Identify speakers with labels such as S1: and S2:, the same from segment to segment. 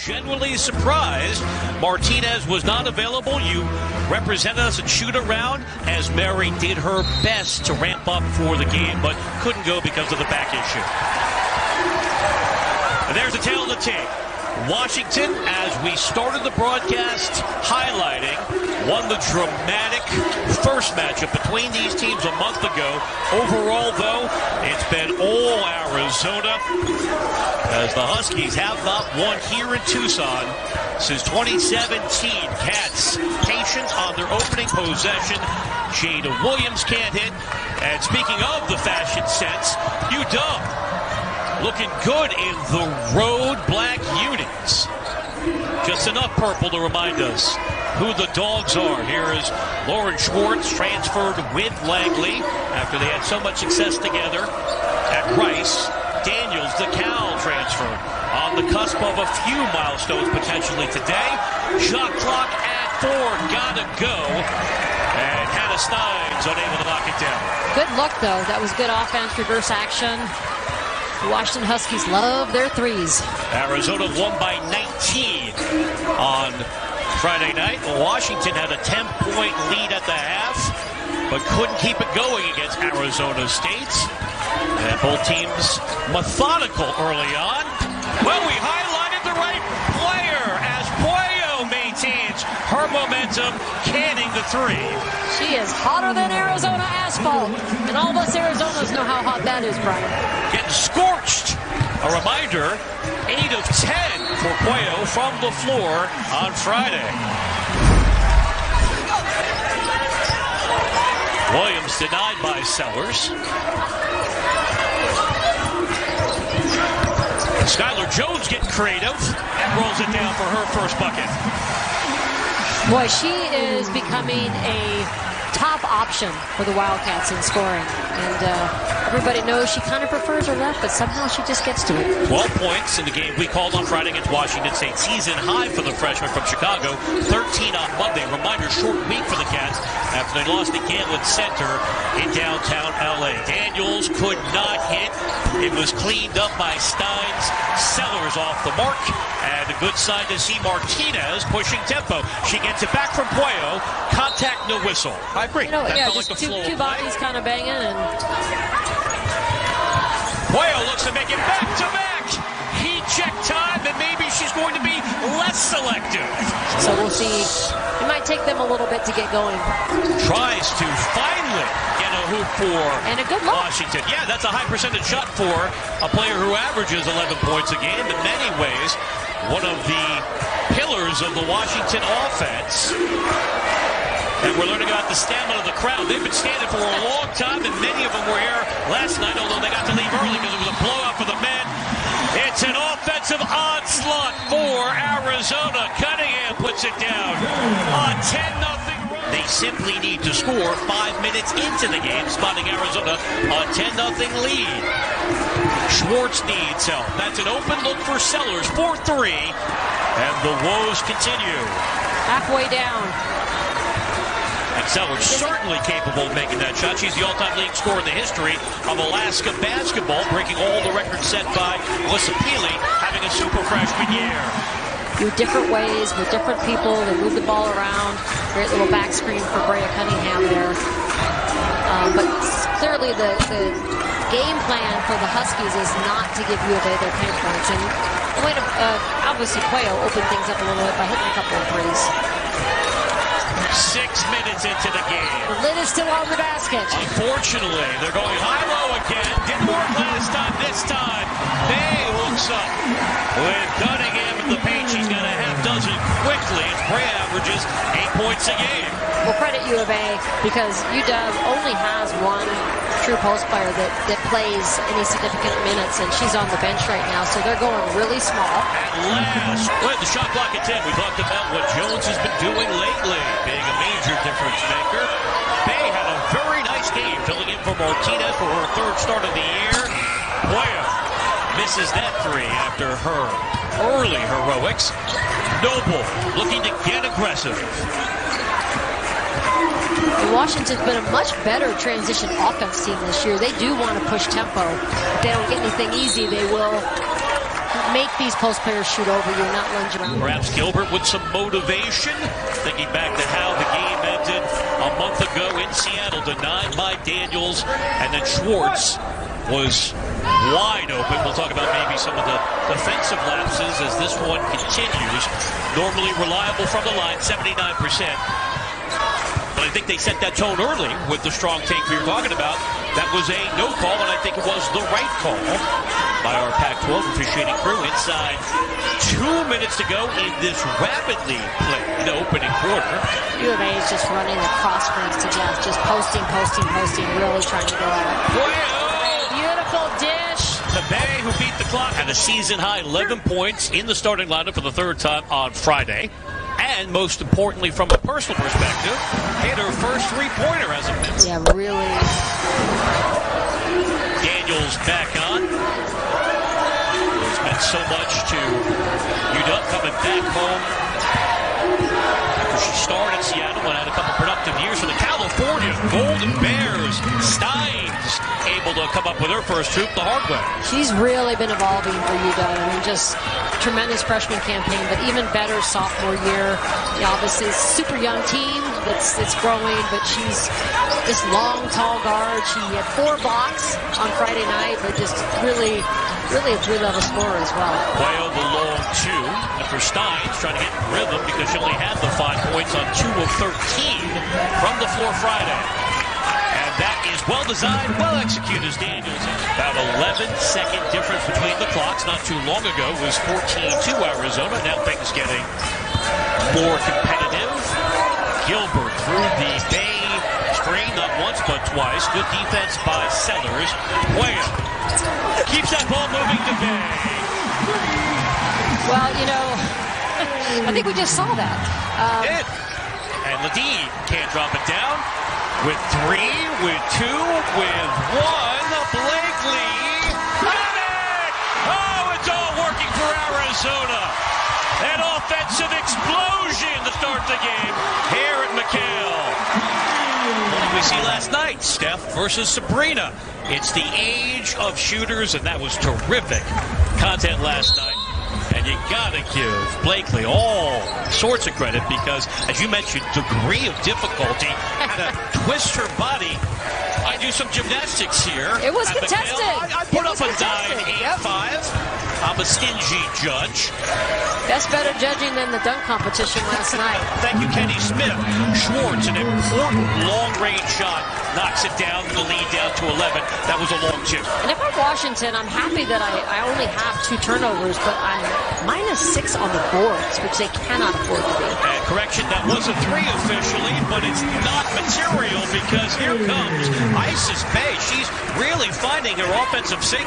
S1: genuinely surprised Martinez was not available. You represented us at shoot-around as Mary did her best to ramp up for the game, but couldn't go because of the back issue. And there's the tale of the tape. Washington, as we started the broadcast highlighting, won the dramatic first matchup between these teams a month ago. Overall, though, it's been all Arizona, as the Huskies have not won here in Tucson since 2017. Cats patient on their opening possession. Jada Williams can't hit. And speaking of the fashion sense, UW looking good in the road black unis. Just enough purple to remind us who the dogs are. Here is Lauren Schwartz, transferred with Langley after they had so much success together at Rice. Daniels, the Cal, transferred on the cusp of a few milestones potentially today. Shot clock at 4, gotta go. And Hannah Stein's unable to knock it down.
S2: Good luck, though. That was good offense, reverse action. The Washington Huskies love their threes.
S1: Arizona won by 19 on Friday night. Washington had a 10-point lead at the half, but couldn't keep it going against Arizona State. And both teams methodical early on. Well, we highlighted the right player as Pueyo maintains her momentum, canning the three.
S2: She is hotter than Arizona asphalt. And all of us Arizonas know how hot that is, Brian.
S1: Getting scorched. A reminder, 8 of 10 for Pueyo from the floor on Friday. Williams denied by Sellers. Skylar Jones getting creative and rolls it down for her first bucket.
S2: Boy, she is becoming a top option for the Wildcats in scoring. And everybody knows she kind of prefers her left, but somehow she just gets to it.
S1: 12 points in the game we called on Friday against Washington State. Season high for the freshman from Chicago. 13 on Monday. Reminder, short week for the Cats after they lost to Gantlet Center in downtown LA. Daniels could not hit. It was cleaned up by Steins. Sellers off the mark. And a good sign to see Martinez pushing tempo. She gets it back from Pueyo. Contact, no whistle. I agree.
S2: You know, yeah, just like two bodies kind of banging. And
S1: Pueyo looks to make it back-to-back. Heat check time, and maybe she's going to be less selective.
S2: So we'll see. It might take them a little bit to get going.
S1: Tries to finally get a hoop for
S2: and a good look.
S1: Washington. Yeah, that's a high percentage shot for a player who averages 11 points a game. In many ways, one of the pillars of the Washington offense. And we're learning about the stamina of the crowd. They've been standing for a long time, and many of them were here last night, although they got to leave early because it was a blowout for the men. It's an offensive onslaught for Arizona. Cunningham puts it down on 10-0 run. They simply need to score 5 minutes into the game, spotting Arizona on 10-0 lead. Schwartz needs help. That's an open look for Sellers for 3, and the woes continue.
S2: Halfway down.
S1: And Sellers certainly capable of making that shot. She's the all-time leading scorer in the history of Alaska basketball, breaking all the records set by Melissa Peely, having a super freshman year.
S2: Do different ways with different people. They move the ball around. Great little back screen for Breya Cunningham there. But clearly the game plan for the Huskies is not to give U of A their paint points. And obviously Pueyo opened things up a little bit by hitting a couple of threes.
S1: 6 minutes into the game.
S2: The lid is still on the basket.
S1: Unfortunately, they're going high-low again. Didn't work last time. This time, Bay hooks up with Cunningham in the paint. She's got a half dozen quickly. As Breya averages 8 points a game.
S2: Well, credit U of A because UW only has one true post player that plays any significant minutes, and she's on the bench right now, so they're going really small.
S1: At last, with the shot clock at 10, we talked about what Jones has been doing lately, being a major difference maker. Bay had a very nice game, filling in for Martinez for her 3rd start of the year. Pueyo misses that 3 after her early heroics. Noble looking to get aggressive.
S2: Washington's been a much better transition offense team this year. They do want to push tempo. If they don't get anything easy, they will make these post players shoot over you and not lunge around.
S1: Perhaps Gilbert with some motivation, thinking back to how the game ended a month ago in Seattle, denied by Daniels, and then Schwartz was wide open. We'll talk about maybe some of the defensive lapses as this one continues. Normally reliable from the line, 79%. But I think they set that tone early with the strong take we were talking about. That was a no call, and I think it was the right call by our Pac-12 officiating crew. Inside 2 minutes to go in this rapidly played opening quarter.
S2: U of A is just running the cross screens to death, just posting, really trying to go at it. Beautiful dish.
S1: The Bay, who beat the clock, had a season-high 11 points in the starting lineup for the third time on Friday. And most importantly, from a personal perspective, hit her first three-pointer as a miss.
S2: Yeah, really.
S1: Daniels back on. It's meant so much to UW coming back home. After she started in Seattle and had a couple productive years for the California Golden Bears. Steins able to come up with her first hoop the hard way.
S2: She's really been evolving for UW. I mean, just tremendous freshman campaign, but even better sophomore year. Obviously, it's a super young team that's growing, but she's this long, tall guard. She had 4 blocks on Friday night, but just really a three-level scorer as well.
S1: Pueyo the long 2. And for Steins, trying to get rhythm because she only had the 5 points on 2 of 13 from the floor Friday. And that is well designed, well executed as Daniels. About 11-second difference between the clocks. Not too long ago it was 14-2 Arizona. Now things getting more competitive. Gilbert through the Bay screen, not once but twice. Good defense by Sellers. Pueyo keeps that ball moving to Bay.
S2: Well, you know, I think we just saw that.
S1: And Ladine can't drop it down. With 3, with 2, with 1. Blakely. Got it! Oh, it's all working for Arizona. An offensive explosion to start the game here at McHale. What did we see last night? Steph versus Sabrina. It's the age of shooters, and that was terrific content last night. And you gotta give Blakely all sorts of credit because, as you mentioned, degree of difficulty, had to twist her body. I do some gymnastics here.
S2: It was contested.
S1: I put up a 9.85. I'm a stingy judge.
S2: That's better judging than the dunk competition last night.
S1: Thank you, Kenny Smith. Schwartz, an important long-range shot, knocks it down, the lead down to 11. That was a long 2.
S2: And if I'm Washington, I'm happy that I only have 2 turnovers, but I'm -6 on the boards, which they cannot afford to be.
S1: And correction, that was a 3 officially, but it's not material because here comes Isis Bay. She's really finding her offensive sink.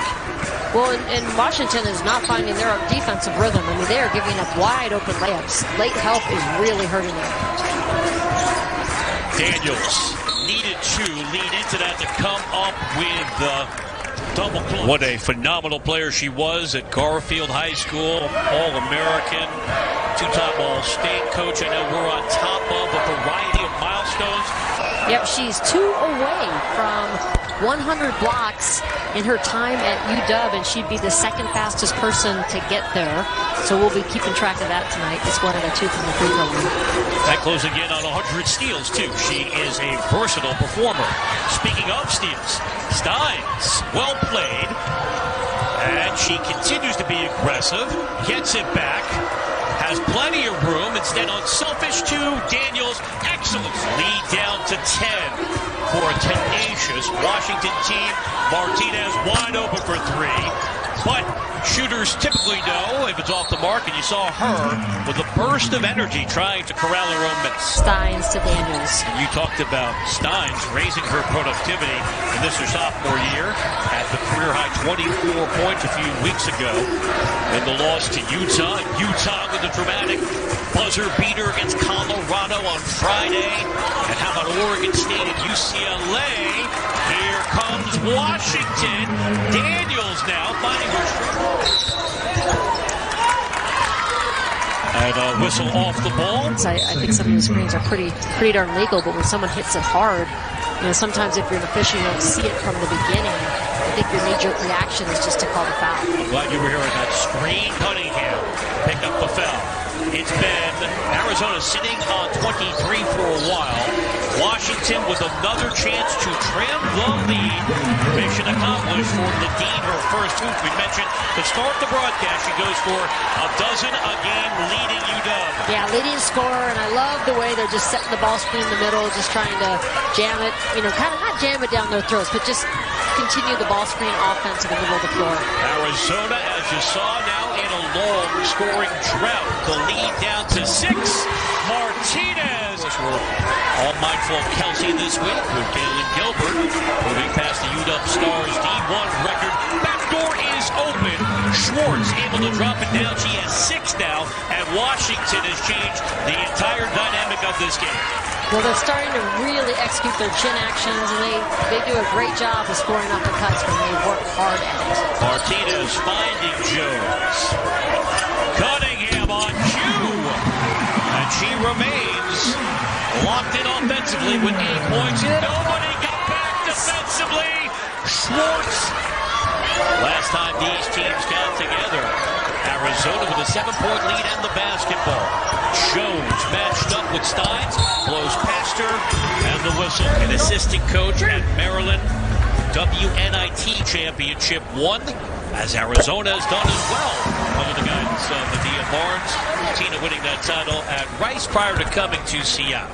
S2: Well, and Washington is not finding their defensive rhythm. I mean, they are giving up wide open layups. Late help is really hurting them.
S1: Daniels needed to lead into that to come up with the double clutch. What a phenomenal player she was at Garfield High School. All-American, 2-time All-State coach. I know we're on top of a variety of milestones.
S2: Yep, she's 2 away from 100 blocks in her time at UW, and she'd be the second fastest person to get there. So we'll be keeping track of that tonight. It's 1 out of 2 from the free throw line.
S1: That closing in on 100 steals, too. She is a versatile performer. Speaking of steals, Steins, well played. And she continues to be aggressive, gets it back, has plenty of room. Instead, unselfish to Daniels. Excellent. Lead down to 10 for a tenacious Washington team. Martinez wide open for 3. But shooters typically know if it's off the mark, and you saw her with a burst of energy trying to corral her own miss.
S2: Steins to Daniels.
S1: You talked about Steins raising her productivity in this her sophomore year. Had the career-high 24 points a few weeks ago in the loss to Utah. Utah with a dramatic buzzer beater against Colorado on Friday. And how about Oregon State and UCLA? Here comes Washington. Daniels now finding her strength. And a whistle off the ball.
S2: I think some of the screens are pretty darn legal, but when someone hits it hard, you know, sometimes if you're an official, you don't see it from the beginning. think your knee-jerk reaction is just to call the foul.
S1: I'm glad you were here on that screen. Cunningham pick up the foul. It's been Arizona sitting on 23 for a while. Washington with another chance to trim the lead. Mission accomplished for Nadine, her first hoop. We mentioned to start the broadcast, she goes for a dozen a game, leading UW.
S2: Yeah, leading scorer, and I love the way they're just setting the ball screen in the middle, just trying to jam it, kind of not jam it down their throats, but just continue the ball screen offense in the middle of the floor.
S1: Arizona, as you saw, now in a long scoring drought. The lead down to 6. Martinez. We're all mindful of Kelsey this week with Galen Gilbert moving past the UW Stars D1 record. Backdoor is open. Schwartz able to drop it down. She has 6 now, and Washington has changed the entire dynamic of this game.
S2: Well, they're starting to really execute their chin actions, and they do a great job of scoring uppercuts when they work hard at it.
S1: Martinez finding Jones. Cunningham on cue. And she remains locked in offensively with 8 points. Nobody got back defensively. Schwartz. Last time these teams got together, Arizona with a 7-point lead and the basketball. Jones matched up with Steins, blows past her, and the whistle. An assistant coach at Maryland, WNIT championship won, as Arizona has done as well under the guidance of Adia Barnes. Tina winning that title at Rice prior to coming to Seattle.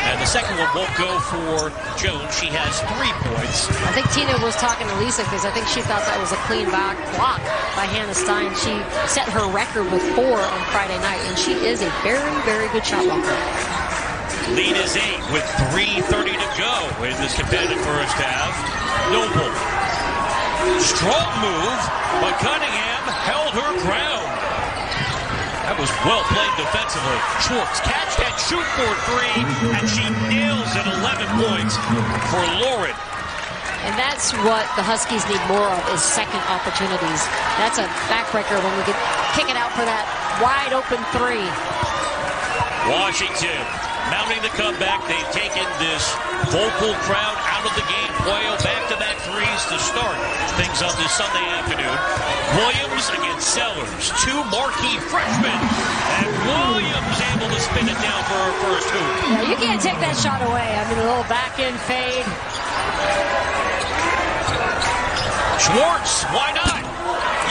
S1: And the second one won't go for Jones. She has 3 points.
S2: I think Tina was talking to Lisa because I think she thought that was a clean block by Hannah Stein. She set her record with 4 on Friday night, and she is a very, very good shot blocker.
S1: Lead is 8 with 3:30 to go in this competitive first half. Noble. Strong move, but Cunningham held her ground. That was well played defensively. Schwartz catch and shoot for 3, and she nails it. 11 points for Lauren.
S2: And that's what the Huskies need more of, is second opportunities. That's a backbreaker when we could kick it out for that wide open 3.
S1: Washington mounting the comeback. They've taken this vocal crowd out of the game. Pueyo back-to-back 3s to start things on this Sunday afternoon. Williams against Sellers. 2 marquee freshmen. And Williams able to spin it down for her first hoop.
S2: Yeah, you can't take that shot away. I mean, a little back-end fade.
S1: Schwartz, why not?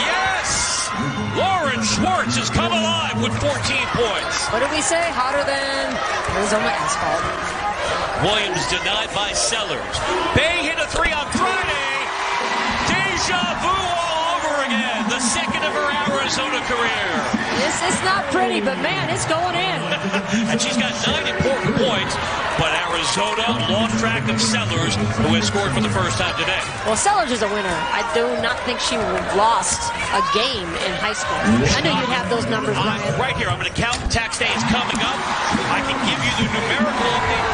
S1: Yes! Lauren Schwartz has come alive with 14 points.
S2: What did we say? Hotter than Arizona asphalt.
S1: Williams denied by Sellers. Bay hit a 3 on Friday. Deja vu all over again. The second of her Arizona career.
S2: It's not pretty, but man, it's going in.
S1: And she's got 9 important points, but Arizona lost track of Sellers, who has scored for the first time today.
S2: Well, Sellers is a winner. I do not think she lost a game in high school. I know you'd have those numbers, Brian.
S1: Right here, I'm going to count. Tax day is coming up. I can give you the numerical update.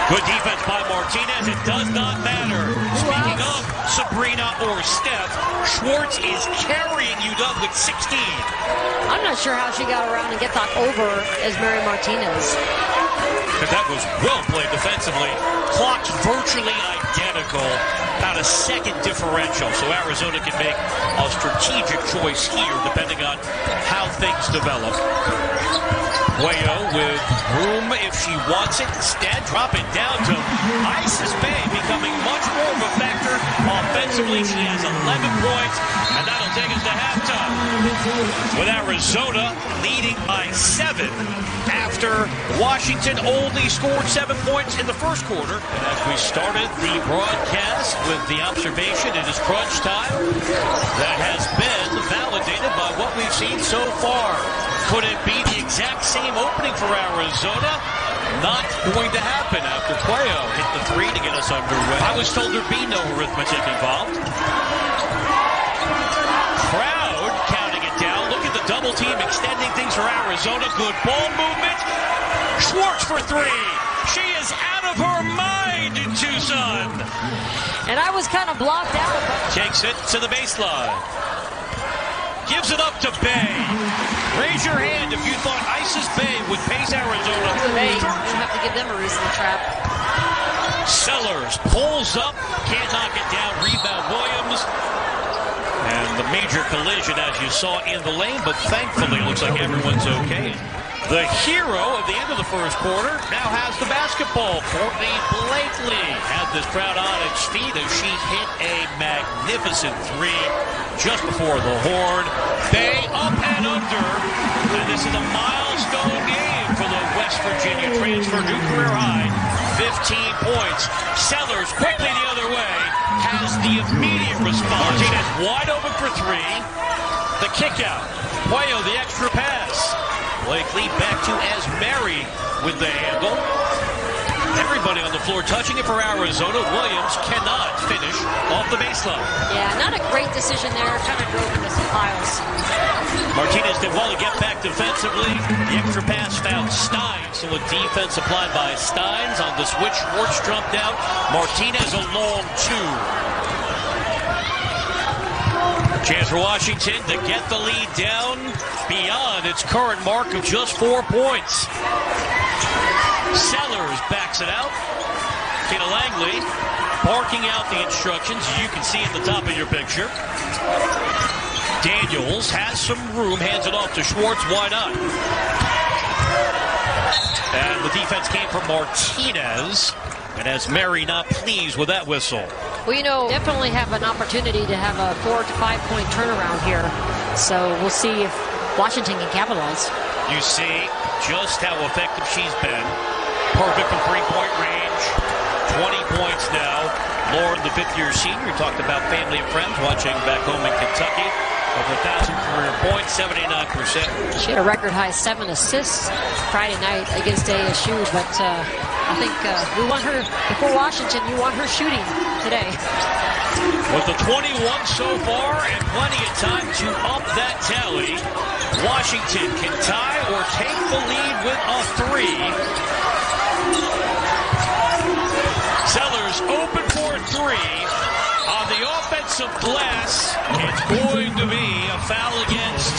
S1: Good defense by Martinez. It does not matter. Speaking of Sabrina or Steph, Schwartz is carrying UW with 16.
S2: I'm not sure how she got around and get that over as Mary Martinez.
S1: But that was well played defensively. Clocks virtually identical. About a second differential. So Arizona can make a strategic choice here depending on how things develop. Pueyo with room if she wants it. Instead, drop it down to Isis Bay, becoming much more of a factor offensively. She has 11 points, and that'll take us to halftime. With Arizona leading by 7 after Washington only scored 7 points in the first quarter. And as we started the broadcast with the observation, it is crunch time. That has been validated by what we've seen so far. Could it be the exact same opening for Arizona? Not going to happen after Pueyo hit the 3 to get us underway. I was told there'd be no arithmetic involved. Crowd counting it down. Look at the double team extending things for Arizona. Good ball movement. Schwartz for 3. She is out of her mind in TUCSON.
S2: And I was kind of blocked out.
S1: Takes it to the baseline. gives it up to Bay. Raise your hand if you thought Isis Bay would pace Arizona.
S2: Bay, you don't have to give them a reason to trap.
S1: Sellers pulls up, can't knock it down. Rebound Williams. And the major collision, as you saw in the lane, but thankfully it looks like everyone's okay. The hero of the end of the first quarter now has the basketball. Courtney Blakely had this crowd on its feet as she hit a magnificent three just before the horn. Bay up and under. And this is a milestone game for the West Virginia transfer, new career high, 15 points. Sellers quickly the other way, has the immediate response. Martinez wide open for three. The kick out. Pueyo the extra pass. Blakely back to Asmary with the handle. Everybody on the floor touching it for Arizona. Williams cannot finish off the baseline.
S2: Yeah, not a great decision there. Kind of drove into some piles.
S1: Martinez did well to get back defensively. The extra pass found Stein. So a defense applied by Steins on the switch. Schwartz jumped out. Martinez a long two. Chance for Washington to get the lead down beyond its current mark of just 4 points. Sellers backs it out. Tina Langley barking out the instructions, as you can see at the top of your picture. Daniels has some room, hands it off to Schwartz. Why not? And the defense came from Martinez. And as Mary not pleased with that whistle.
S2: Well, you know, definitely have an opportunity to have a 4 to 5 point turnaround here. So we'll see if Washington can capitalize.
S1: You see just how effective she's been. Perfect from three-point range. 20 points now. Lauren, the fifth-year senior, talked about family and friends watching back home in Kentucky. Over 1,000 career points, 79%.
S2: She had a record-high 7 assists Friday night against ASU, but I think we want her, before Washington, you want her shooting today.
S1: With the 21 so far and plenty of time to up that tally, Washington can tie or take the lead with a three. Sellers open for three. On the offensive glass, it's going to be a foul against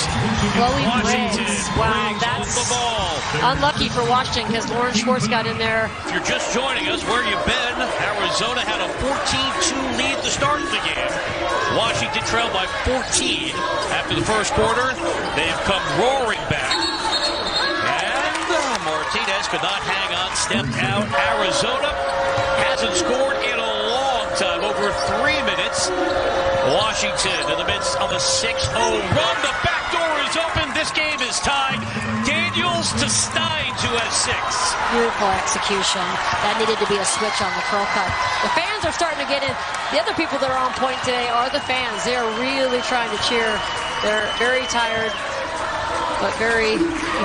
S1: Washington.
S2: Wow, that's
S1: the ball.
S2: Unlucky for Washington because Lauren Schwartz got in there.
S1: If you're just joining us, where you've been, Arizona had a 14-2 lead to start the game. Washington trailed by 14 after the first quarter. They've come roaring back. And Martinez could not hang on, stepped out. Arizona hasn't scored in a long time, over 3 minutes. Washington in the midst of a 6-0 run. The back door is open. This game is tied. Daniels to Stein, who has 6.
S2: Beautiful execution. That needed to be a switch on the curl cut. The fans are starting to get in. The other people that are on point today are the fans. They are really trying to cheer. They're very tired, but very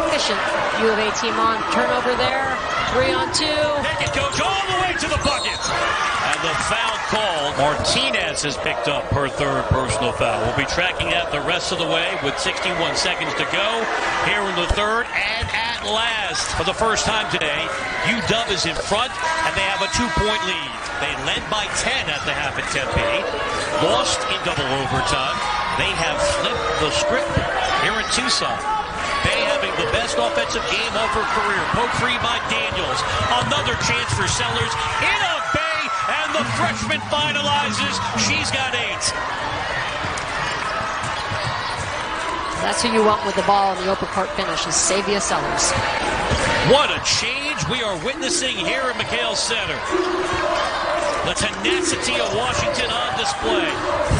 S2: efficient. U of A team on. Turnover there. 3-on-2.
S1: Take it, goes all the way to the bucket. And the foul call. Martinez has picked up her third personal foul. We'll be tracking that the rest of the way with 61 seconds to go here in the third. And at last, for the first time today, UW is in front, and they have a 2-point lead. They led by 10 at the half at Tempe. Lost in double overtime. They have flipped the script here in Tucson. Bay having the best offensive game of her career. Poke free by Daniels. Another chance for Sellers. In a Bay, and the freshman finalizes. She's got 8.
S2: That's who you want with the ball in the open court finish is Savia Sellers.
S1: What a change we are witnessing here at McHale Center. The tenacity of Washington on display.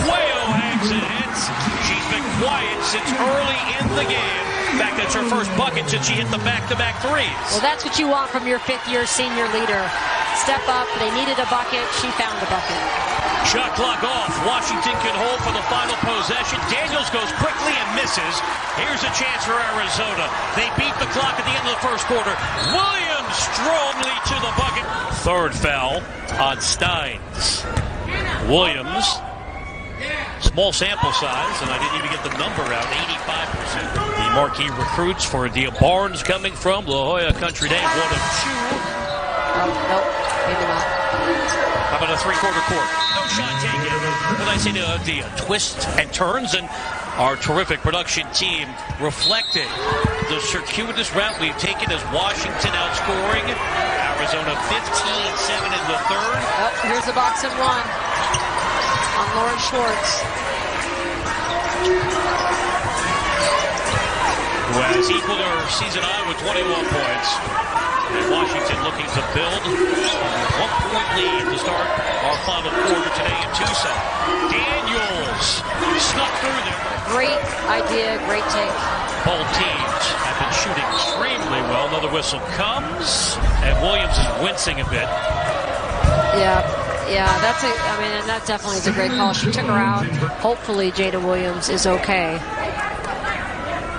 S1: Pueyo hangs and hits. She's been quiet since early in the game. In fact, that's her first bucket since she hit the back-to-back threes.
S2: Well, that's what you want from your fifth-year senior leader. Step up. They needed a bucket. She found the bucket.
S1: Shot clock off. Washington can hold for the final possession. Daniels goes quickly and misses. Here's a chance for Arizona. They beat the clock at the end of the first quarter. Williams strongly to the bucket. Third foul on Steins. Williams. Small sample size, and I didn't even get the number out. 85%. The marquee recruits for Dia Barnes coming from La Jolla Country Day. 1 of 2.
S2: Oh, nope, maybe not.
S1: How about a three-quarter court? No shot taken. What I say, the twists and turns, and our terrific production team reflecting the circuitous route we've taken as Washington outscoring Arizona 15-7 in the third.
S2: Oh, here's the box and one on Lauren Schwartz,
S1: who has equaled her season high with 21 points. And Washington looking to build a 1-point lead to start our final quarter today in Tucson. Daniels snuck through there.
S2: great idea, great take.
S1: Both teams have been shooting extremely well. Another whistle comes, and Williams is wincing a bit.
S2: Yeah, and that definitely is a great call. She took her out. Hopefully Jada Williams is okay.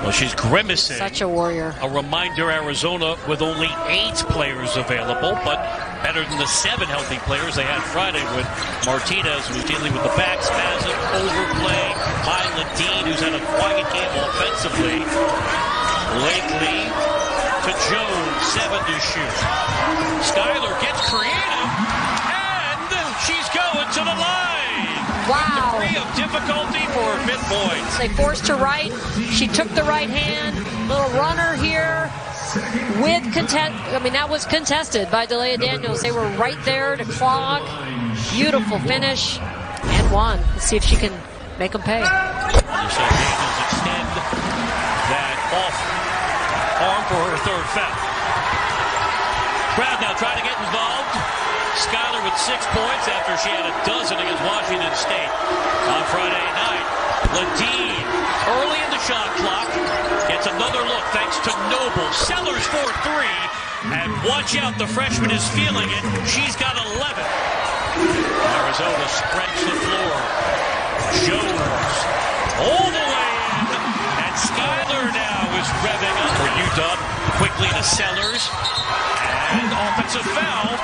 S1: Well, she's grimacing.
S2: Such a warrior.
S1: A reminder, Arizona with only 8 players available, but better than the 7 healthy players they had Friday with Martinez, who's dealing with the back spasm, overplay, Ladine, who's had a quiet game offensively. Blakely to Jones, 7 to shoot. Skylar gets creative, and she's going to the line.
S2: Wow.
S1: Degree of difficulty for her 5th point.
S2: They forced her right. She took the right hand. Little runner here with contest. That was contested by Delea Daniels. They were right there to clog. Beautiful finish and won. Let's see if she can make them pay.
S1: You saw Daniels extend that off arm for her 3rd foul. Crowd now trying to get involved. Skylar with 6 points after she had a dozen against Washington State on Friday night. Ladine early in the shot clock gets another look thanks to Noble. Sellers for 3, and watch out, the freshman is feeling it. She's got 11. Arizona spreads the floor. Jones all the way in, and Skylar now is revving up for UW. Quickly to Sellers, and offensive foul.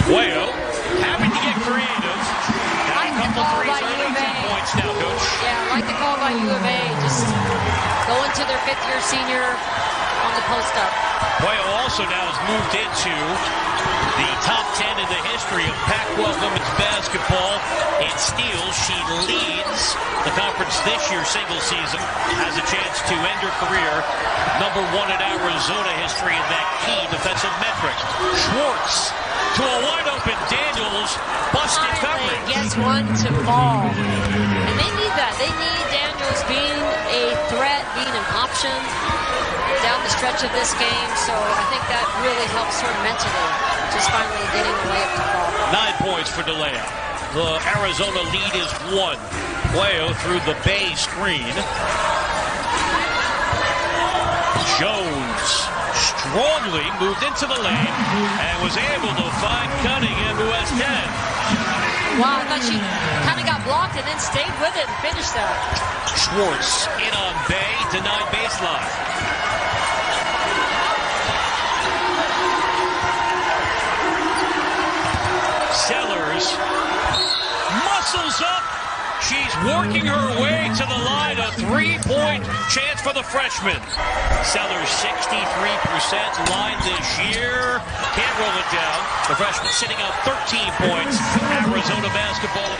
S1: Pueyo, happy to get creative.
S2: Like the call by U of A.
S1: Points now, Coach.
S2: Yeah, like the call by U of A. Just going to their 5th-year senior on the post-up.
S1: Pueyo also now has moved into the top 10 in the history of Pac-12 women's basketball in steals. She leads the conference this year single season, has a chance to end her career #1 in Arizona history in that key defensive metric. Schwartz to a wide-open Daniels, busted coverage.
S2: Gets one to fall. And they need that. They need Daniels being a threat, being an option down the stretch of this game. So I think that really helps her mentally, just finally getting the layup to fall.
S1: 9 points for Delea. The Arizona lead is 1. Pueyo through the Bay screen. Jones strongly moved into the lane and was able to find Cunningham, who has 10.
S2: Wow, I thought she kind of got blocked and then stayed with it and finished that.
S1: Schwartz in on Bay, denied baseline. Sellers muscles up. She's working her way to the line. A 3-point chance for the freshman. Sellers 63% line this year. Can't roll it down. The freshman sitting out 13 points. Arizona basketball.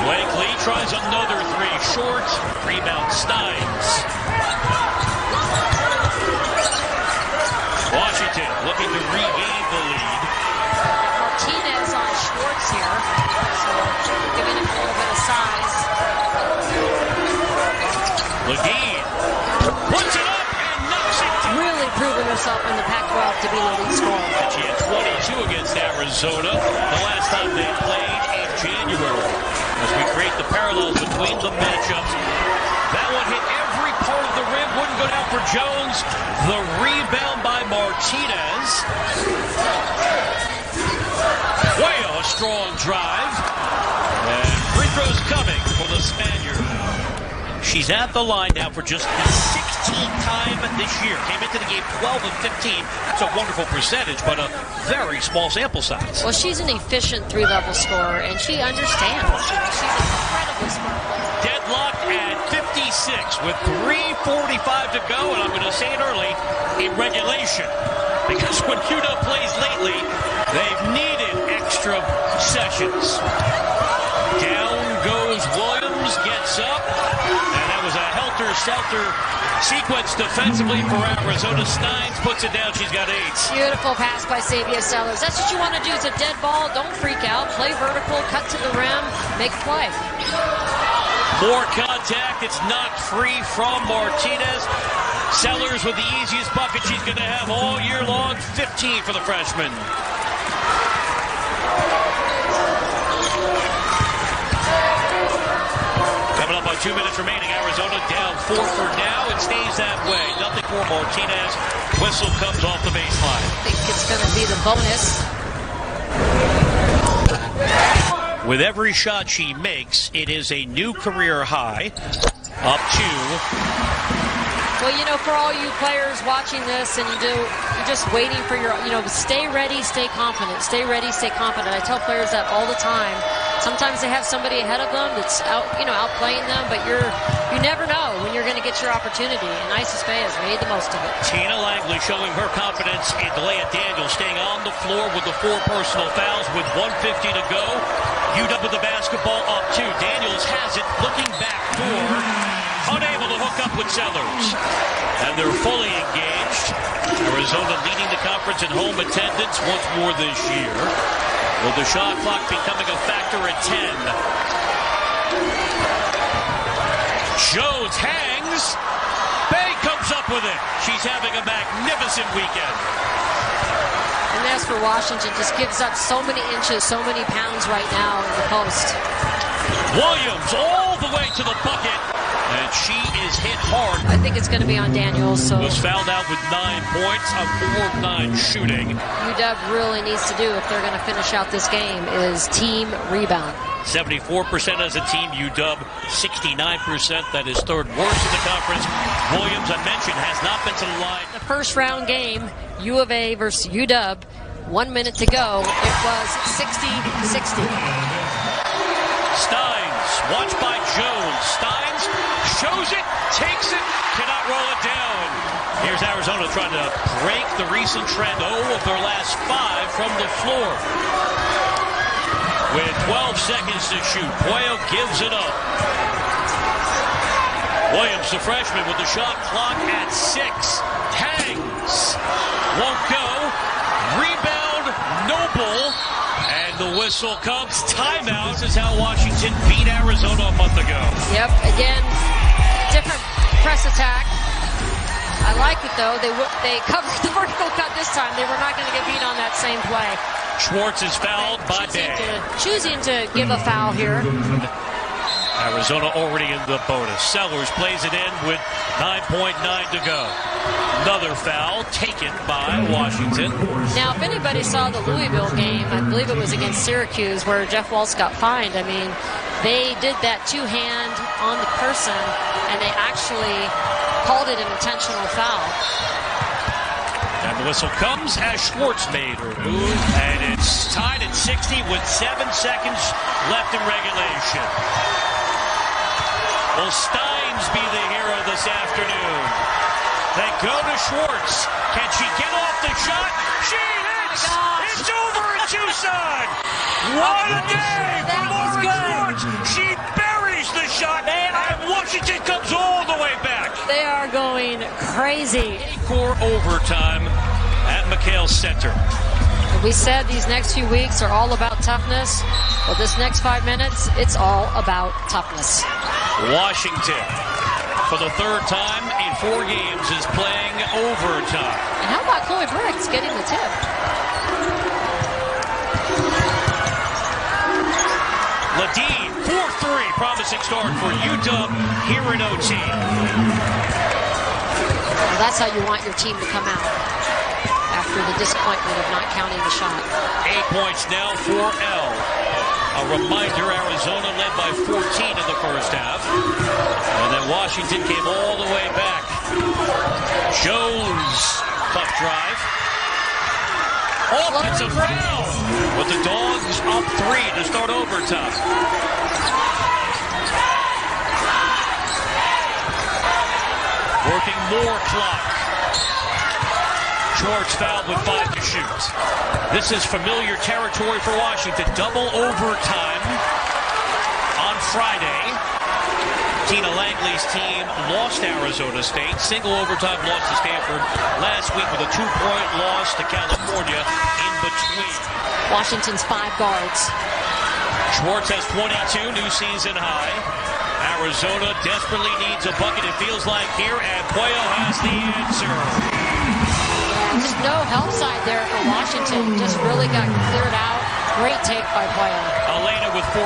S1: Blakely tries another 3 short. Rebound Steins. Washington looking to regain the lead.
S2: Martinez on Schwartz here, so giving him a little bit of size.
S1: Ladine puts it up and knocks it down.
S2: Really proving herself in the Pac-12 to be the lead scorer.
S1: She had 22 against Arizona the last time they played in January. As we create the parallels between the matchups, that one hit every part of the rim, wouldn't go down for Jones. The rebound by Martinez. Pueyo, a strong drive. And free throws coming for the Spaniard. She's at the line now for just the 16th time this year. Came into the game 12 of 15. That's a wonderful percentage, but a very small sample size.
S2: Well, she's an efficient 3-level scorer, and she understands. She's an incredible smart player.
S1: deadlocked at 56 with 3:45 to go, and I'm going to say it early, in regulation. Because when UW plays lately, they've needed extra sessions. Down goes Williams, gets up, and that was a helter-skelter sequence defensively for Arizona. Steins puts it down. She's got 8.
S2: Beautiful pass by Sabia Sellers. That's what you want to do. It's a dead ball. Don't freak out. Play vertical, cut to the rim, make a play.
S1: More contact. It's knocked free from Martinez. Sellers with the easiest bucket she's going to have all year long. 15 for the freshman. Coming up on 2 minutes remaining. Arizona down 4 for now. It stays that way. Nothing for Martinez. Whistle comes off the baseline.
S2: I think it's going to be the bonus.
S1: With every shot she makes, it is a new career high. Up 2.
S2: Well, you know, for all you players watching this, and you're just waiting for your, stay ready, stay confident. Stay ready, stay confident. I tell players that all the time. Sometimes they have somebody ahead of them that's outplaying them, but you never know when you're going to get your opportunity. And Isis Faye has made the most of it.
S1: Tina Langley showing her confidence, and Delia Daniels staying on the floor with the 4 personal fouls with 1:50 to go. UW with the basketball up 2. Daniels has it, looking back 4. Unable to hook up with Sellers. And they're fully engaged. Arizona leading the conference in home attendance once more this year. With the shot clock becoming a factor at 10. Jones hangs. Bay comes up with it. She's having a magnificent weekend.
S2: And as for Washington, just gives up so many inches, so many pounds right now in the post.
S1: Williams all the way to the bucket. And she is hit hard.
S2: I think it's going to be on Daniels. So
S1: was fouled out with 9 points, a 4-9 shooting.
S2: UW really needs to do, if they're going to finish out this game, is team rebound.
S1: 74% as a team. UW 69%. That is third worst in the conference. Williams, I mentioned, has not been to the line.
S2: The first round game, U of A versus UW, 1 minute to go. It was 60-60.
S1: Steins, watched by Jones. Steins shows it, takes it, cannot roll it down. Here's Arizona trying to break the recent trend. 0 of their last 5 from the floor. With 12 seconds to shoot, Pueyo gives it up. Williams, the freshman, with the shot clock at 6. Hangs. Won't go. Rebound, Noble. And the whistle comes. Timeout. This is how Washington beat Arizona a month ago.
S2: Yep, again, different press attack. I like it, though. They covered the vertical cut this time. They were not going to get beat on that same play.
S1: Schwartz is fouled by Bay.
S2: Choosing to give a foul here.
S1: Arizona already in the bonus. Sellers plays it in with 9.9 to go. Another foul taken by Washington.
S2: Now, if anybody saw the Louisville game, I believe it was against Syracuse, where Jeff Waltz got fined. I mean, they did that 2-hand on the person, and they actually called it an intentional foul.
S1: And the whistle comes as Schwartz made her move, and it's tied at 60 with 7 seconds left in regulation. Will Steins be the hero this afternoon? They go to Schwartz. Can she get off the shot? She hits!
S2: Oh,
S1: it's over in Tucson! What a day for Lauren Schwartz! She buries the shot, and Washington comes all the way back.
S2: They are going crazy.
S1: Core overtime at McHale Center.
S2: We said these next few weeks are all about toughness. Well, this next 5 minutes, it's all about toughness.
S1: Washington, for the 3rd time in 4 games, is playing overtime.
S2: And how about Chloe Briggs getting the tip?
S1: Ladine, 4-3, promising start for UW here in OT.
S2: Well, that's how you want your team to come out after the disappointment of not counting the shot.
S1: 8 points now for L. A reminder, Arizona led by 14 in the first half. And then Washington came all the way back. Jones, tough drive. Offensive foul. But the Dogs up 3 to start overtime. Working more clock. Schwartz fouled with 5 to shoot. This is familiar territory for Washington. Double overtime on Friday. Tina Langley's team lost Arizona State. Single overtime loss to Stanford last week with a 2-point loss to California in between.
S2: Washington's 5 guards.
S1: Schwartz has 22, new season high. Arizona desperately needs a bucket, it feels like here, and Pueyo has the answer.
S2: Yeah, just no help side there for Washington. Just really got cleared out. Great take by Breya.
S1: Helena with 14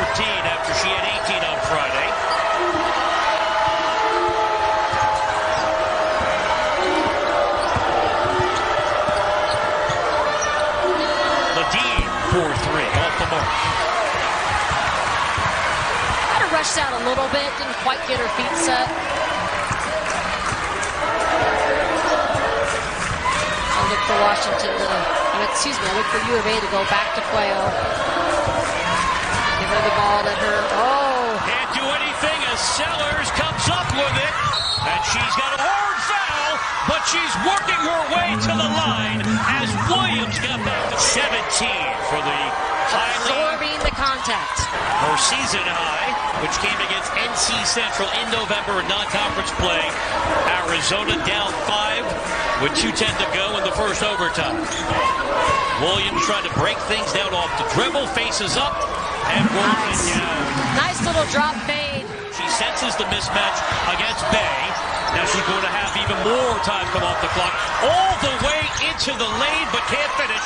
S1: after she had 18 on Friday. Ladine for 3 off the mark.
S2: Kind of rushed out a little bit. Didn't quite get her feet set. I look for Washington to, I look for U of A to go back to Pueyo. Give her the ball, let her,
S1: Can't do anything as Sellers comes up with it. And she's got a hard foul, but she's working her way to the line as Williams got back to 17 for the
S2: absorbing the contact.
S1: Her season high, which came against NC Central in November in non-conference play. Arizona down 5 with 2:10 to go in the first overtime. Williams trying to break things down off the dribble, faces up, and rolls it down.
S2: Nice little drop fade.
S1: She senses the mismatch against Bay. Now she's going to have even more time come off the clock. All the way into the lane, but can't finish.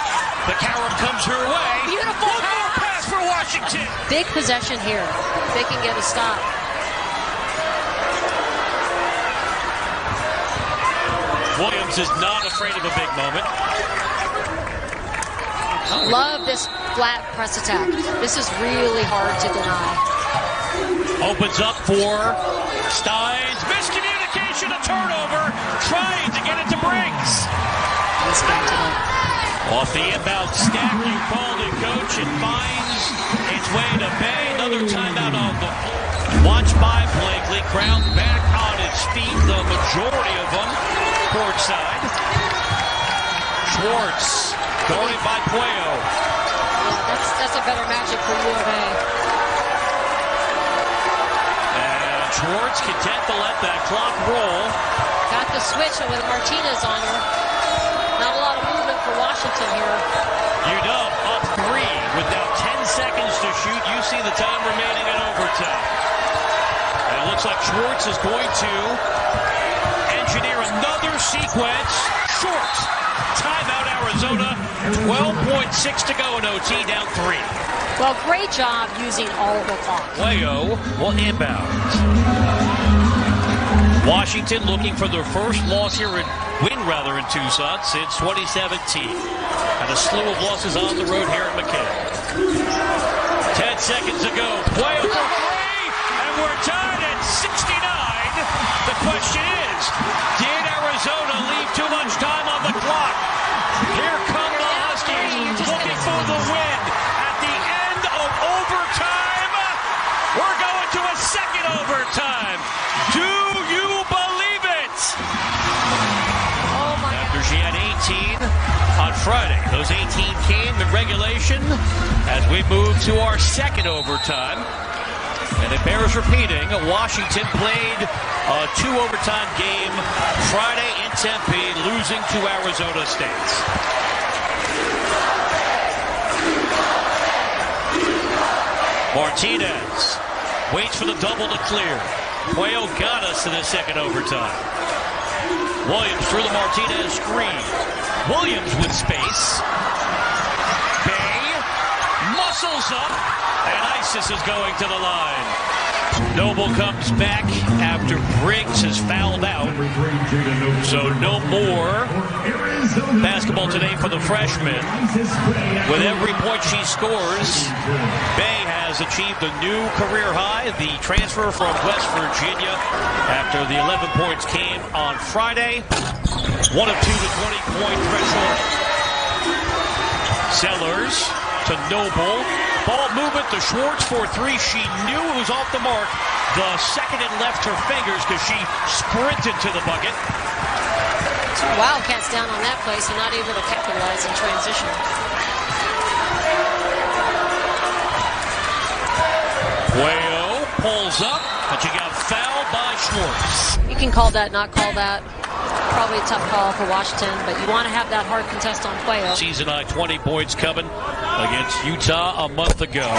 S1: The carom comes her way.
S2: Beautiful
S1: pass for Washington.
S2: Big possession here. They can get a stop.
S1: Williams is not afraid of a big moment.
S2: Love this flat press attack. This is really hard to deny.
S1: Opens up for Steins. Miscommunication, a turnover. Trying to get it to Briggs. Off the inbound stack, you called it, coach. It finds its way to Bay. Another timeout on the watch by Blakely. Crowd back on its feet, the majority of them courtside. Schwartz guarded by Pueyo.
S2: Yeah, that's a better matchup for U of A.
S1: And Schwartz content to let that clock roll.
S2: Got the switch with Martinez on her. Not a lot of movement for Washington here.
S1: UW up 3 with now 10 seconds to shoot. You see the time remaining in overtime. And it looks like Schwartz is going to engineer another sequence. Short. Timeout Arizona. 12.6 to go in OT, down 3.
S2: Well, great job using all the clock.
S1: Pueyo will inbound. Washington looking for their first loss here in Tucson since 2017. And a slew of losses on the road here at McKay. 10 seconds to go. Pueyo for 3, and we're tied at 69. The question is, did Arizona leave too much time on the clock? Here come the Huskies looking for the win. At the end of overtime, we're going to a second overtime. Do you believe it?
S2: Oh my God.
S1: After she had 18 on Friday, those 18 came in regulation as we move to our second overtime. And it bears repeating, Washington played a 2-overtime game Friday in Tempe, losing to Arizona State. Martinez waits for the double to clear. Pueyo got us to the second overtime. Williams through the Martinez screen. Williams with space. Bay muscles up, and Isis is going to the line. Noble comes back after Briggs has fouled out. So no more basketball today for the freshman. With every point she scores, Bay has achieved a new career high. The transfer from West Virginia after the 11 points came on Friday. 1 of 2 to 20-point threshold. Sellers to Noble. Ball movement to Schwartz for three. She knew it was off the mark. The second it left her fingers because she sprinted to the bucket.
S2: Two Wildcats down on that play, so not able to capitalize in transition.
S1: Pueyo pulls up, but she got fouled by Schwartz.
S2: You can call that, not call that. Probably a tough call for Washington, but you want to have that hard contest on Pueyo.
S1: Season high 20 points coming against Utah a month ago.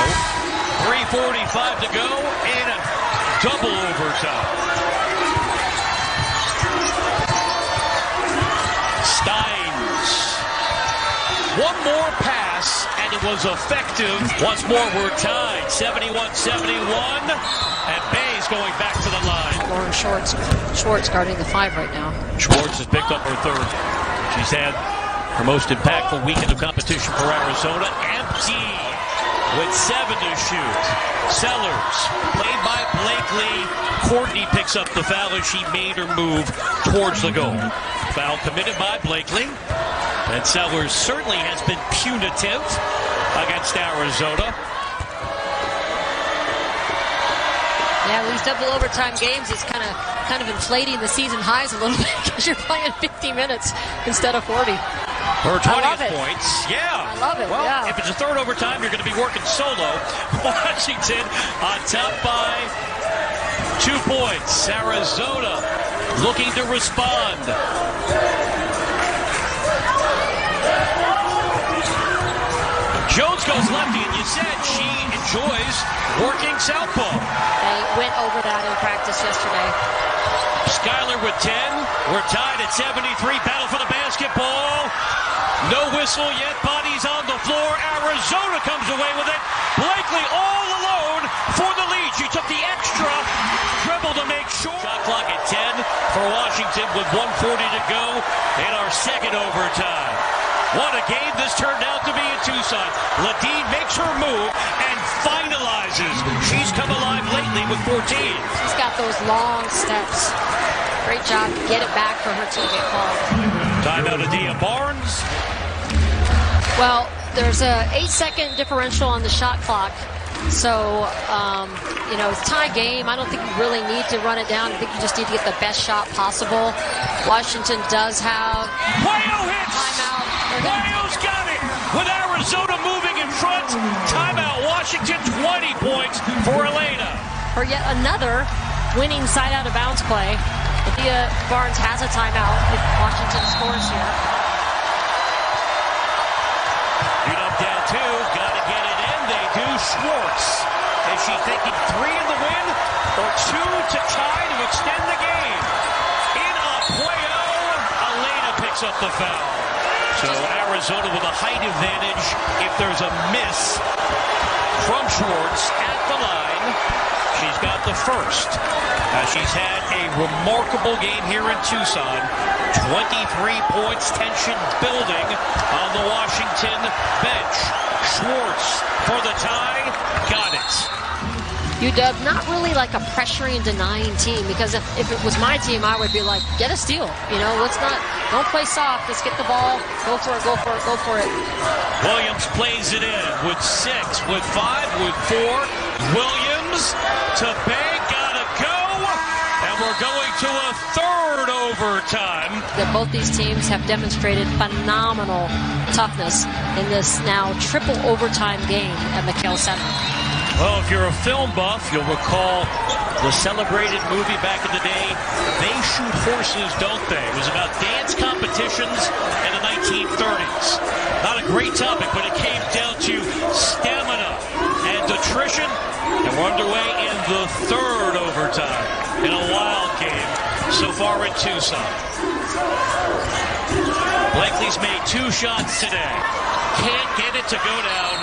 S1: 3:45 to go in a double overtime. Steins. One more pass, and it was effective. Once more, we're tied. 71-71. And Bay's going back to the line.
S2: Lauren Schwartz guarding the 5 right now.
S1: Schwartz has picked up her third. She's had her most impactful weekend of competition for Arizona. Empty with 7 to shoot. Sellers, played by Blakely. Courtney picks up the foul as she made her move towards the goal. Foul committed by Blakely. And Sellers certainly has been punitive against Arizona.
S2: Yeah, these double overtime games is kind of inflating the season highs a little bit because you're playing 50 minutes instead of 40.
S1: Her 20th points. Yeah.
S2: I love it.
S1: Well,
S2: yeah.
S1: If it's a third overtime, you're going to be working solo. Washington on top by 2 points. Arizona looking to respond. Jones goes lefty, and you said she enjoys working southpaw.
S2: They went over that in practice yesterday.
S1: Skylar with 10. We're tied at 73. Battle for the basketball. No whistle yet. Bodies on the floor. Arizona comes away with it. Blakely all alone for the lead. She took the extra dribble to make sure. Shot clock at 10 for Washington with 1:40 to go in our second overtime. What a game this turned out to be in Tucson. Ladine makes her move and finalizes. She's come alive lately with 14.
S2: She's got those long steps. Great job. Get it back for her to get called.
S1: Timeout Adia Barnes.
S2: Well, there's a 8-second differential on the shot clock. So, it's tie game. I don't think you really need to run it down. I think you just need to get the best shot possible. Washington does have
S1: Pueyo hits!
S2: timeout.
S1: Pueyo's got it! With Arizona moving in front. Timeout Washington, 20 points for Helena.
S2: For yet another winning side out of bounds play. Adia Barnes has a timeout if Washington scores here.
S1: Beat up down 2. Got to get it in. They do. Schwartz. Is she thinking 3 in the win or 2 to tie to extend the game? In on Pueyo. Helena picks up the foul. So Arizona with a height advantage if there's a miss from Schwartz at the line. She's got the first. She's had a remarkable game here in Tucson. 23 points, tension building on the Washington bench. Schwartz for the tie, got it.
S2: UW, not really like a pressuring, denying team, because if it was my team, I would be like, get a steal. Don't play soft. Let's get the ball. Go for it, go for it, go for it.
S1: Williams plays it in with 6, with 5, with 4. Williams to Bay, gotta go. And we're going to a third overtime.
S2: That both these teams have demonstrated phenomenal toughness in this now triple overtime game at McHale Center.
S1: Well, if you're a film buff, you'll recall the celebrated movie back in the day, They Shoot Horses, Don't They? It was about dance competitions in the 1930s. Not a great topic, but it came down to stamina and attrition. And we're underway in the third overtime in a wild game so far in Tucson. Blakely's made 2 shots today. Can't get it to go down.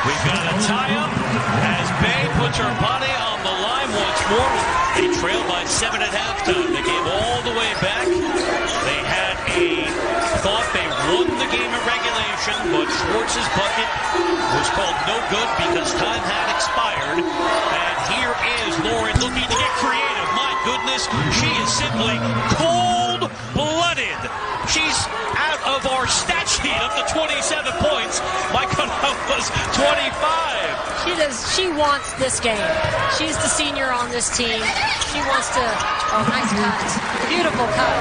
S1: We've got a tie-up as Bay puts her body on the line once more. They trailed by 7 at halftime. They came all the way back. They had thought they won the game in regulation, but Schwartz's bucket was called no good because time had expired. And here is Lauren looking to get creative. My goodness, she is simply cold-blooded. She's threes out of our stat sheet up to 27 points. My cutout was 25.
S2: She wants this game. She's the senior on this team. She wants to, oh, nice cut. Beautiful cut.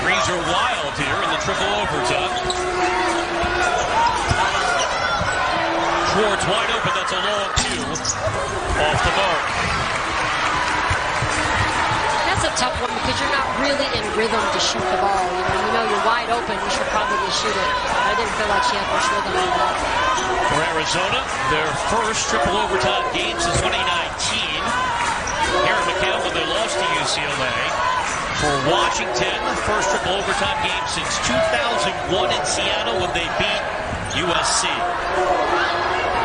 S1: Threes are wild here in the triple overtime. Schwartz wide open, that's a long two. Off the mark.
S2: That's a tough one because you're not really in rhythm to shoot the ball. You know you're wide open, you should probably shoot it. I didn't feel like she had much rhythm on that.
S1: For Arizona, their first triple overtime game since 2019. Here in McHale when they lost to UCLA. For Washington, first triple overtime game since 2001 in Seattle when they beat USC.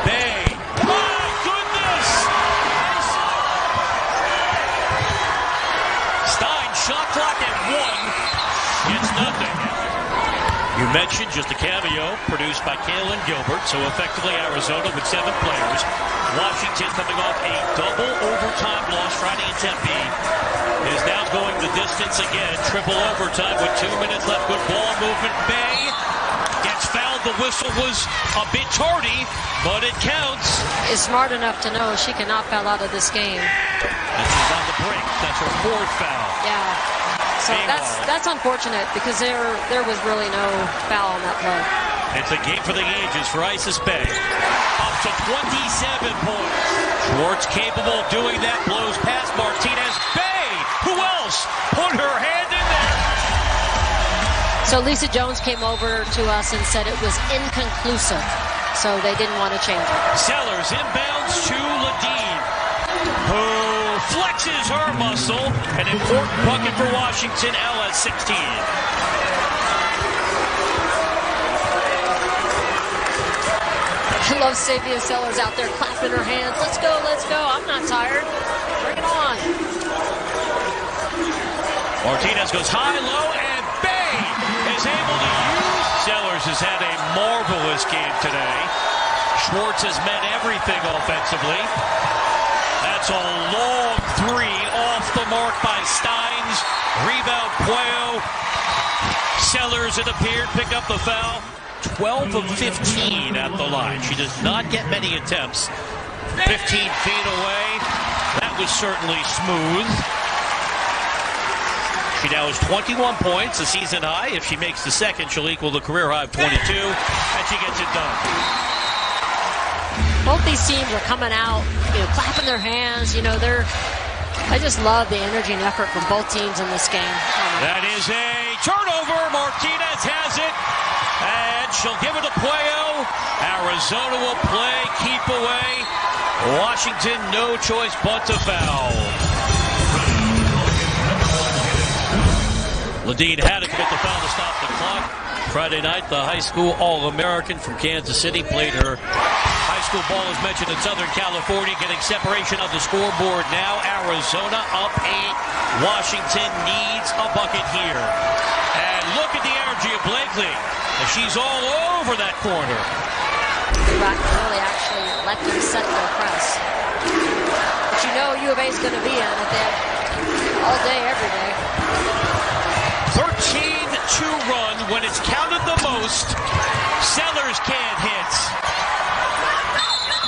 S1: Bay. My goodness! Stein, shot clock at 1. Gets nothing. You mentioned just a cameo produced by Kaylin Gilbert, so effectively Arizona with 7 players. Washington coming off a double overtime loss Friday in Tempe is now going the distance again. Triple overtime with 2 minutes left. Good ball movement. Bay gets fouled. The whistle was a bit tardy, but it counts.
S2: Is smart enough to know she cannot foul out of this game.
S1: And she's on the break. That's her 4th foul.
S2: Yeah. So that's unfortunate because there was really no foul on that play.
S1: It's a game for the ages for Isis Bay. Up to 27 points. Schwartz capable of doing that. Blows past Martinez. Bay! Who else? Put her hand in there.
S2: So Lisa Jones came over to us and said it was inconclusive. So they didn't want to change it.
S1: Sellers inbounds to Ladine, who flexes her muscle. An important bucket for Washington. LS 16.
S2: I love Savia Sellers out there clapping her hands. Let's go, let's go. I'm not tired. Bring it on.
S1: Martinez goes high, low, and Bay is able to use. Sellers has had a marvelous game today. Schwartz has met everything offensively. That's a long 3 off the mark by Steins. Rebound Pueyo. Sellers, it appeared, pick up the foul. 12 of 15 at the line. She does not get many attempts. 15 feet away. That was certainly smooth. She now has 21 points, a season high. If she makes the second, she'll equal the career high of 22, and she gets it done.
S2: Both these teams are coming out, clapping their hands. I just love the energy and effort from both teams in this game.
S1: That is a turnover. Martinez has it, and she'll give it to Pueyo. Arizona will play, keep away. Washington, no choice but to foul. Ladine had it to get the foul to stop the clock. Friday night, the high school All-American from Kansas City played her high school ball, as mentioned, in Southern California, getting separation of the scoreboard now. Arizona up 8. Washington needs a bucket here. And look at the energy of Blakely. She's all over that corner.
S2: The Rock really actually let them set their press. But U of A is going to be in it all day, every day.
S1: 13-2 run when it's counted the most. Sellers can't hit.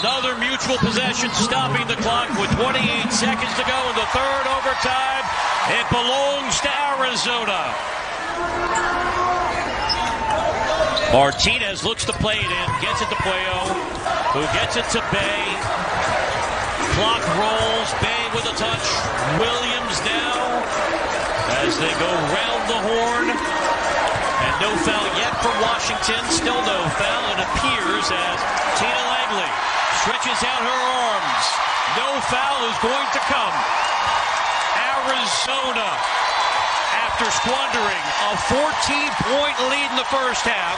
S1: Another mutual possession stopping the clock with 28 seconds to go in the third overtime. It belongs to Arizona. Martinez looks to play it in, gets it to Pueyo, who gets it to Bay. Clock rolls, Bay with a touch. Williams now as they go round the horn. And no foul yet for Washington. Still no foul. It appears as Tina Langley stretches out her arms. No foul is going to come. Arizona, after squandering a 14-point lead in the first half,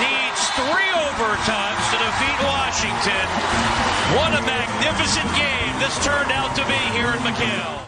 S1: needs 3 overtimes to defeat Washington. What a magnificent game this turned out to be here in McHale.